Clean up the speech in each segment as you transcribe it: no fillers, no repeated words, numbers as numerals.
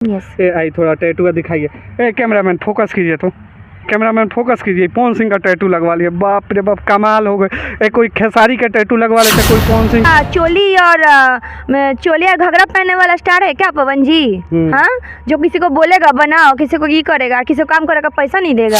Yes. ए आई थोड़ा tattoo का दिखाइए। ए कैमरामैन फोकस कीजिए, तो कैमरामैन फोकस कीजिए। पवन सिंह का टैटू लगवा लिए, बाप रे बाप कमाल हो गए। ए कोई खेसारी का टैटू लगवा लेते, कोई पवन सिंह। चोली और चोली और घघरा पहनने वाला स्टार है क्या पवन जी? हाँ, जो किसी को बोलेगा बनाओ, किसी को ये करेगा, किसी को काम करेगा, पैसा नहीं देगा।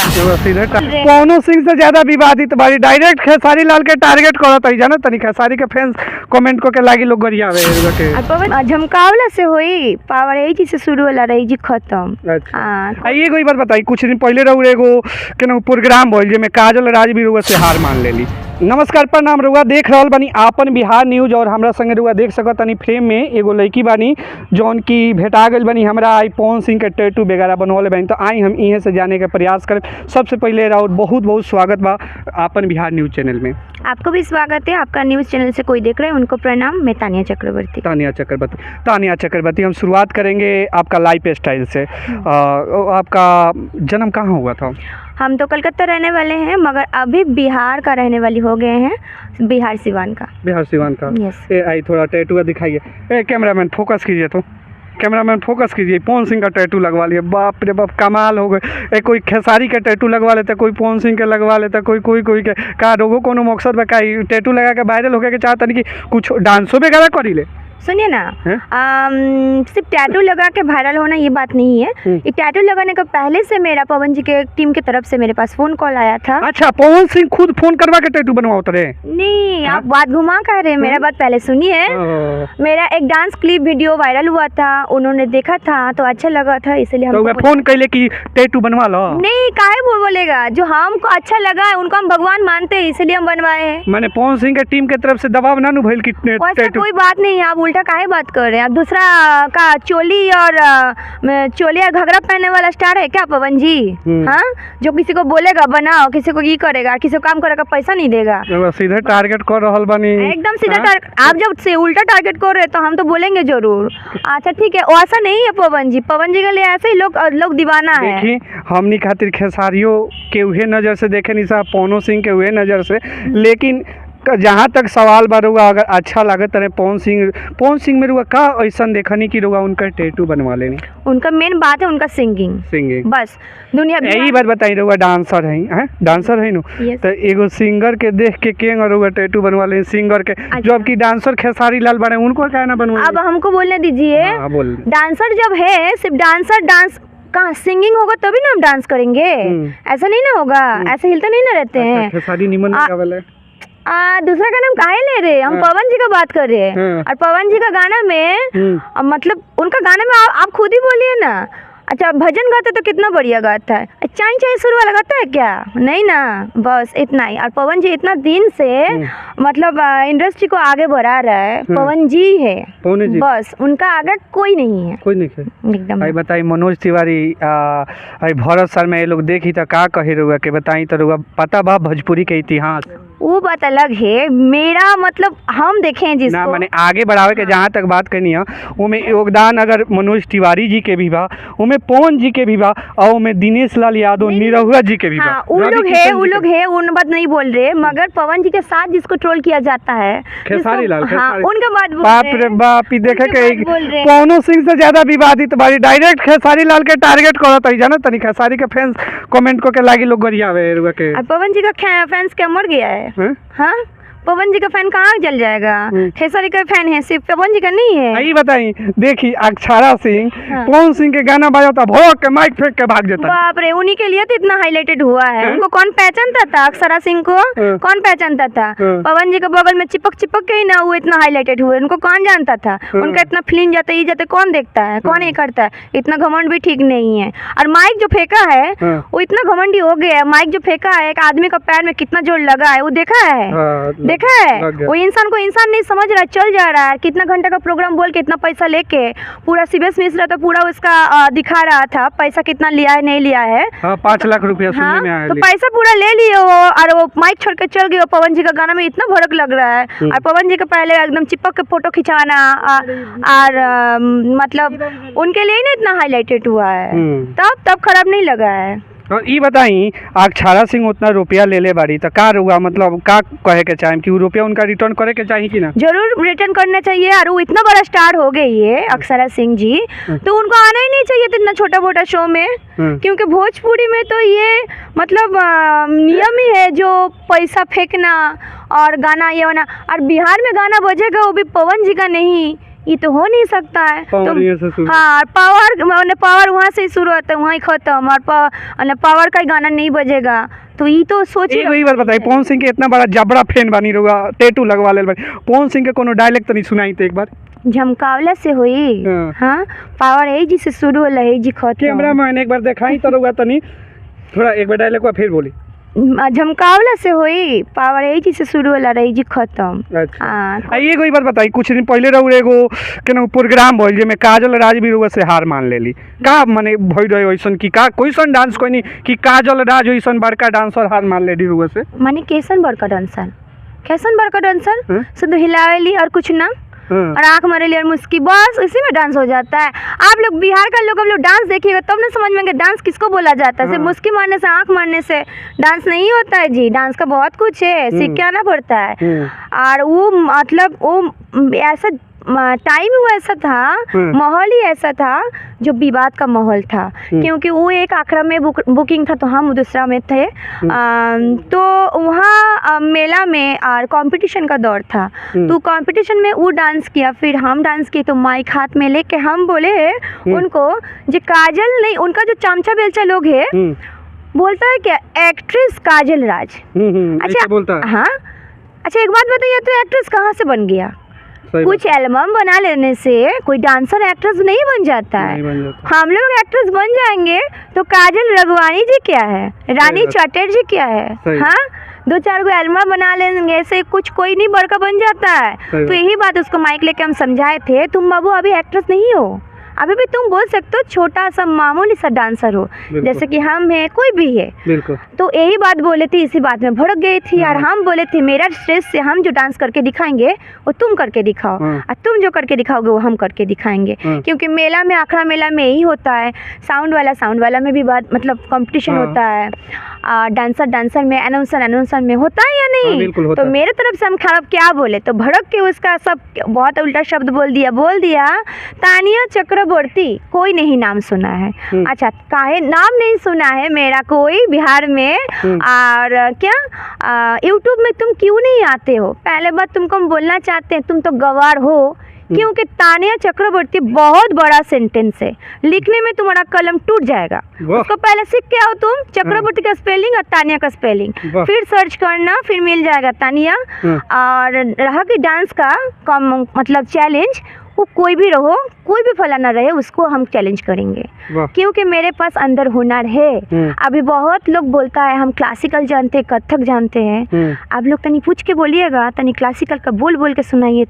पवन सिंह से ज्यादा विवादित बारी डायरेक्ट खेसारी लाल के टारगेट करत है, जाना तनी खेसारी के फैंस कमेंट को के लागी लोग गरियावे के। पवन झमकावला से होई पावर यही चीज से शुरू होला रही जी खत्म। अच्छा ये कोई बात बताई, कुछ दिन पहले रहू एगो केनो प्रोग्राम भइल जे में काजल राजवीर रुआ से हार मान लेली। नमस्कार प्रणाम, रुआ देख रहल बानी आपन बिहार न्यूज और हमरा संगे रुआ देख सकत तनी फ्रेम में एगो लड़की बानी जौन की भेटा गइल बानी हमरा। आई पवन सिंह के टैटू वगैरह बनवाले बानी, तो आई हम इहे से जाने के प्रयास करें। सबसे पहले राउत बहुत बहुत स्वागत बा आपन बिहार न्यूज चैनल में। आपको भी स्वागत है। आपका न्यूज चैनल से कोई देख रहे हैं उनको प्रणाम। मैं तानिया चक्रवर्ती। तानिया चक्रवर्ती, हम शुरुआत करेंगे आपका लाइफ स्टाइल से। आपका जन्म कहाँ हुआ था? हम तो कलकत्ता रहने वाले हैं, मगर अभी बिहार का रहने वाली हो गए हैं, बिहार सिवान का। यस। ए आई थोड़ा टैटू का दिखाइए। ए कैमरामैन फोकस कीजिए, तो कैमरामैन फोकस कीजिए। पवन सिंह का टैटू लगवा लिए, बाप रे बाप कमाल हो गए। ए कोई खेसारी का टैटू लगवा लेता, कोई पवन सिंह के लगवा लेता, कोई के का रोगो कोनो मकसद बा का टैटू लगा के वायरल होके के चाहता नहीं कि कुछ डांसो वगैरह करी ले? सुनिए ना, सिर्फ टैटू लगा के वायरल होना ये बात नहीं है। ये टैटू लगाने का पहले से मेरा पवन जी के टीम की तरफ से मेरे पास फोन कॉल आया था। अच्छा, पवन सिंह खुद फोन करवा के टैटू बनवाते रहे? नहीं, आप बात घुमा कर रहे, मेरा बात पहले सुनिए। मेरा एक डांस क्लिप वीडियो वायरल हुआ था, उन्होंने देखा था तो अच्छा लगा था, इसलिए हम फोन कैले कि टैटू बनवा लो। नहीं, काहे बोलेगा, जो हमको अच्छा लगा है उनको हम भगवान मानते हैं, इसलिए हम बनवाए हैं। मैंने पवन सिंह के टीम के तरफ से दबाव ना भइल कि टैटू? कोई बात नहीं, आप उल्टा काहे बात कर रहे हैं। आप दूसरा का चोली और घघरा पहनने वाला स्टार है क्या पवन जी? हाँ, जो किसी को बोलेगा बनाओ, किसी को ये करेगा, किसी को काम करेगा, पैसा नहीं देगा। सीधे टारगेट कर रहल बानी, एकदम सीधा टारगेट। आप जब से उल्टा टारगेट कर रहे हैं तो हम तो बोलेंगे जरूर। अच्छा ठीक है, ऐसा नहीं है पवन जी के लिए ऐसे ही लोग दीवाना है। देखिए, हमनी खातिर खेसारियों के उहे नजर से देखे नहीं साहब, पवन सिंह के उहे नजर से। लेकिन जहाँ तक सवाल बारूगा, अगर अच्छा लागत रहे पवन सिंह में रुआ का ऐसा देखनी कि रुआ उनका टैटू बनवा लेनी? उनका मेन बात है उनका सिंगिंग बस। दुनिया यही बात बताई, रुआ डांसर है नु, तो एगो सिंगर के देख के केंग रुआ टैटू बनवा ले सिंगर के। अच्छा। जो आपकी डांसर खेसारी लाल बने उनको क्या ना बनवा? अब हमको बोलने दीजिए। डांसर जब है, सिर्फ डांस कहाँ सिंगिंग होगा तभी ना हम डांस करेंगे, ऐसा नहीं ना होगा, ऐसे हिलते नहीं ना रहते हैं। खेसारी निमन वाला दूसरा का नाम काहे ले रहे? हम पवन जी का बात कर रहे हैं। और पवन जी का गाना में मतलब उनका गाने में आप खुद ही बोलिए ना। अच्छा, भजन गाते तो कितना बढ़िया गाता है। चाई चाई सुर वाला गाता है क्या? नहीं ना, बस इतना ही। और पवन जी इतना दिन से मतलब इंडस्ट्री को आगे बढ़ा रहा है, पवन जी है बस, उनका आगे कोई नहीं है, एकदम। भाई बताई मनोज तिवारी भरत शर्मा ये लोग देखी तो का कहे रुआ के बताई तो रुआ पता बा भोजपुरी के इतिहास? वो बात अलग है, मेरा मतलब हम देखें जिसको ना मैंने आगे बढ़ावे के जहाँ तक बात करनी है, उनमें योगदान अगर मनोज तिवारी जी के भी बा, उनमें पवन जी के भी बा, और उनमें दिनेश लाल यादव निरहुआ जी के भी बा। वो लोग है, उन बात नहीं बोल रहे, मगर पवन जी के साथ जिसको ट्रोल किया जाता है खेसारी लाल, उनका बात बोल बाप रे बाप, देखे के पवन सिंह से ज्यादा विवादित बारी डायरेक्ट खेसारी लाल के टारगेट करत है, जाना तनी खेसारी के फैंस कमेंट को के लागी लोग गरियावे के। पवन जी का फैंस क्या मर गया है? हाँ, पवन जी का फैन कहाँ जल जाएगा? खेसारी का फैन है, सिर्फ पवन जी का नहीं है। यही बताई, देखी अक्षरा सिंह पवन सिंह के गाना बजाता भोग के माइक फेंक के भाग जाता। बाप रे, उन्हीं के लिए तो इतना हाईलाइटेड हुआ है। उनको कौन पहचानता था? अक्षरा सिंह को कौन पहचानता था? पवन जी के बगल में चिपक के ही ना वो इतना हाईलाइटेड हुए, उनको कौन जानता था? उनका इतना फिल्म जाते कौन देखता है, कौन ये करता है? इतना घमंड भी ठीक नहीं है। और माइक जो फेंका है वो इतना घमंडी हो गया है। माइक जो फेंका है, एक आदमी का पैर में कितना जोर लगा है वो देखा है? देखा है? वो इंसान को इंसान नहीं समझ रहा, चल जा रहा है। कितना घंटा का प्रोग्राम बोल के इतना पैसा लेके पूरा सीबीएस मिश्रा तो पूरा उसका दिखा रहा था पैसा कितना लिया है नहीं लिया है। 5 लाख रुपया सुनने में आया। तो पैसा पूरा ले लिए वो, और वो माइक छोड़ के चल गए। पवन जी का गाना में इतना भड़क लग रहा है। और पवन जी का पहले एकदम चिपक के फोटो खिंचाना और मतलब उनके लिए ना इतना हाईलाइटेड हुआ है, तब खराब नहीं लगा है। और ई बताई अक्षरा सिंह उतना रुपया ले ले बाड़ी तो का रुआ मतलब का कहे के चाहे कि वो रुपया उनका रिटर्न करे के चाहिए कि ना? जरूर रिटर्न करना चाहिए। और वो इतना बड़ा स्टार हो गई है अक्षरा सिंह जी, तो उनको आना ही नहीं चाहिए था इतना छोटा मोटा शो में, क्योंकि भोजपुरी में तो ये मतलब नियम ही है जो पैसा फेंकना और गाना ये होना। और बिहार में गाना बजेगा वो भी पवन जी का नहीं, ये तो हो नहीं सकता है। तो हाँ, पावर वहाँ से ही शुरू होता है, वहाँ ही खत्म। और पावर का ही गाना नहीं बजेगा, तो ये तो सोचिए। वही बात बताई, पवन सिंह के इतना बड़ा जबड़ा फैन बनी रहुआ, टैटू लगवा ले बानी। पवन सिंह के कोनो डायलॉग तो नहीं सुनाई थे एक बार? झमकावला से हुई हाँ, पावर है जी से शुरू होला है जी खत्म। कैमरा मैंने एक बार दिखाई तो रहुआ तनी थोड़ा एक बार डायलॉग को फिर बोली। झमकावला से हुई, पावर है जी से शुरू होला रही जी खत्म। अच्छा ये कोई बात बताई, कुछ दिन पहले रहू एगो केनो प्रोग्राम भइल जेमे काजल राजवीर रहुआ से हार मान लेली, का माने भई रहे वैसन की का कोईसन डांस कोई नहीं कि काजल राज वैसन बड़का डांसर हार मान लेली रहुआ से? माने कैसन बड़का डांसर, कैसन बड़का डांसर? शुद्ध हिलावेली और कुछ ना, और आँख मारेली और मुस्की, बस इसी में डांस हो जाता है। आप लोग बिहार का लोग, अब लोग डांस देखिएगा तब ना समझ में डांस किसको बोला जाता है। सिर्फ मुस्की मारने से, आँख मारने से डांस नहीं होता है जी। डांस का बहुत कुछ है, सीख के आना पड़ता है। और वो मतलब वो ऐसा टाइम हुआ ऐसा था, माहौल ही ऐसा था जो विवाद का माहौल था, क्योंकि वो एक आखड़ा में बुकिंग था तो हम दूसरा में थे। तो वहाँ मेला में और कंपटीशन का दौर था, तो कंपटीशन में वो डांस किया, फिर हम डांस किए। तो माइक हाथ में लेके हम बोले उनको जो काजल नहीं, उनका जो चमचा बेलचा लोग है बोलता है क्या एक्ट्रेस काजल राज। अच्छा बोलता है। हाँ अच्छा, एक बात बताइए, तो एक्ट्रेस कहाँ से बन गया? कुछ एल्बम बना लेने से कोई डांसर एक्ट्रेस नहीं बन जाता है। हम लोग एक्ट्रेस बन जाएंगे तो काजल रघवानी जी क्या है, रानी चटर्जी क्या है? हाँ, 2-4 गो एल्बम बना लेंगे, ऐसे कुछ कोई नहीं बड़का बन जाता है। तो यही बात उसको माइक लेके हम समझाए थे, तुम बाबू अभी एक्ट्रेस नहीं हो, अभी भी तुम बोल सकते हो छोटा सा मामूली सा डांसर हो, जैसे कि हम है, कोई भी है। तो यही बात बोले थे, इसी बात में भड़क गई थी। और हम बोले थे मेरा स्टेज से हम जो डांस करके दिखाएंगे वो तुम करके दिखाओ, और तुम जो करके दिखाओगे वो हम करके दिखाएंगे। क्योंकि मेला में, आखड़ा मेला में यही होता है, साउंड वाला में भी बात मतलब कंपटीशन होता है, डांसर में, अनाउंसर में होता है या नहीं? तो मेरे तरफ से हम खराब क्या बोले, तो भड़क के उसका सब बहुत उल्टा शब्द बोल दिया तानिया चक्रवर्ती, कोई नहीं नाम सुना है। अच्छा, काहे नाम नहीं सुना है मेरा कोई बिहार में? और क्या यूट्यूब में तुम क्यों नहीं आते हो? पहले बात तुमको हम बोलना चाहते हैं, तुम तो गवार हो, क्योंकि तानिया चक्रवर्ती बहुत बड़ा सेंटेंस है, लिखने में तुम्हारा कलम टूट जाएगा। उसको पहले सीख के आओ तुम, चक्रवर्ती का स्पेलिंग और तानिया का स्पेलिंग, फिर सर्च करना, फिर मिल जाएगा तानिया। और रहा कि डांस का मतलब चैलेंज, वो कोई भी रहो, कोई भी फलाना रहे, उसको हम चैलेंज करेंगे, क्योंकि मेरे पास अंदर हुनर है। अभी बहुत लोग बोलता है हम क्लासिकल जानते हैं, कथक जानते हैं। आप लोग तनी पूछ के बोलिएगा, तनी क्लासिकल का बोल के सुनाइए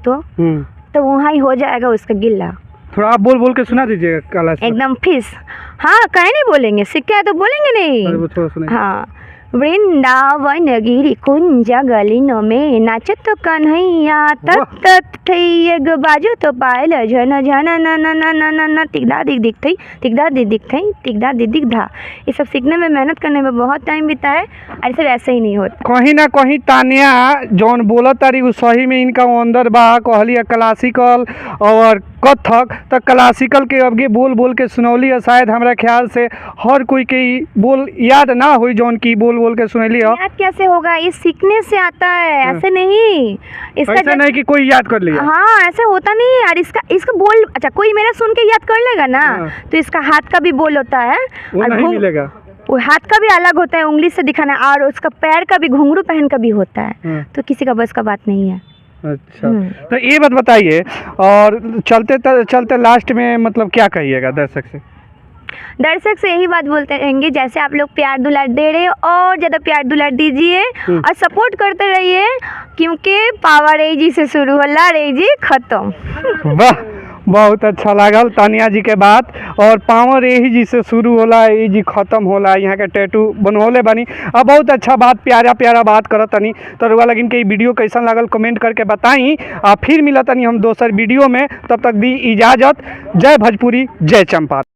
तो वहाँ ही हो जाएगा उसका गिल्ला। थोड़ा आप बोल के सुना दीजिएगा क्लासिकल एकदम फीस। हाँ, कहीं नहीं बोलेंगे, सीख है तो बोलेंगे नहीं। हाँ, वृंदावन गिरी कुंज गलिन में नाचत तो कन्हैया, तत थई बाजू तो पायल झन झन न न न न न न तिगदा दिख थई, तिगदा दिख थई, तिगदा दिख धा। ये सब सीखने में, मेहनत करने में बहुत टाइम बीता है, और सब ऐसे ही नहीं होता। कहीं ना कहीं तानिया जौन बोलत तारी उ सही में इनका अंदर बा। कहलिए क्लासिकल और कथक, तो क्लासिकल के अबगे बोल के सुनौली है। शायद हमारा ख्याल से हर कोई के बोल याद ना हुई जौन की बोल के सुनैली। याद कैसे होगा? ये सीखने से आता है, ऐसे नहीं। ऐसा नहीं कि कोई याद कर लिया। हाँ, ऐसे होता नहीं है। और इसका बोल, अच्छा कोई मेरा सुन के याद कर लेगा ना, तो इसका हाथ का भी बोल होता है, वो नहीं मिलेगा। वो हाथ का भी अलग होता है, उंगली से दिखाना, और उसका पैर का भी घुंघरू पहन का भी होता है। तो किसी का बस का बात नहीं है। अच्छा, तो ये बात बताइए, और चलते लास्ट में मतलब क्या कहिएगा दर्शक से? दर्शक से यही बात बोलते रहेंगे, जैसे आप लोग प्यार दुलार दे रहे हो, और ज़्यादा प्यार दुलार दीजिए और सपोर्ट करते रहिए, क्योंकि पावर एजी से शुरू होला, एजी खत्म। वाह, बहुत अच्छा लागल तानिया जी के बात। और पावर यही जी से शुरू होला, यही जी खत्म होला। यहाँ के टैटू बनवले बनी, अब बहुत अच्छा बात, प्यारा बात करत तनी। तो रुआ लगिन के वीडियो कैसा लागल कमेंट करके बताई। फिर मिलत तनी हम दोसर वीडियो में, तब तक दी इजाज़त। जय भोजपुरी, जय चंपारण।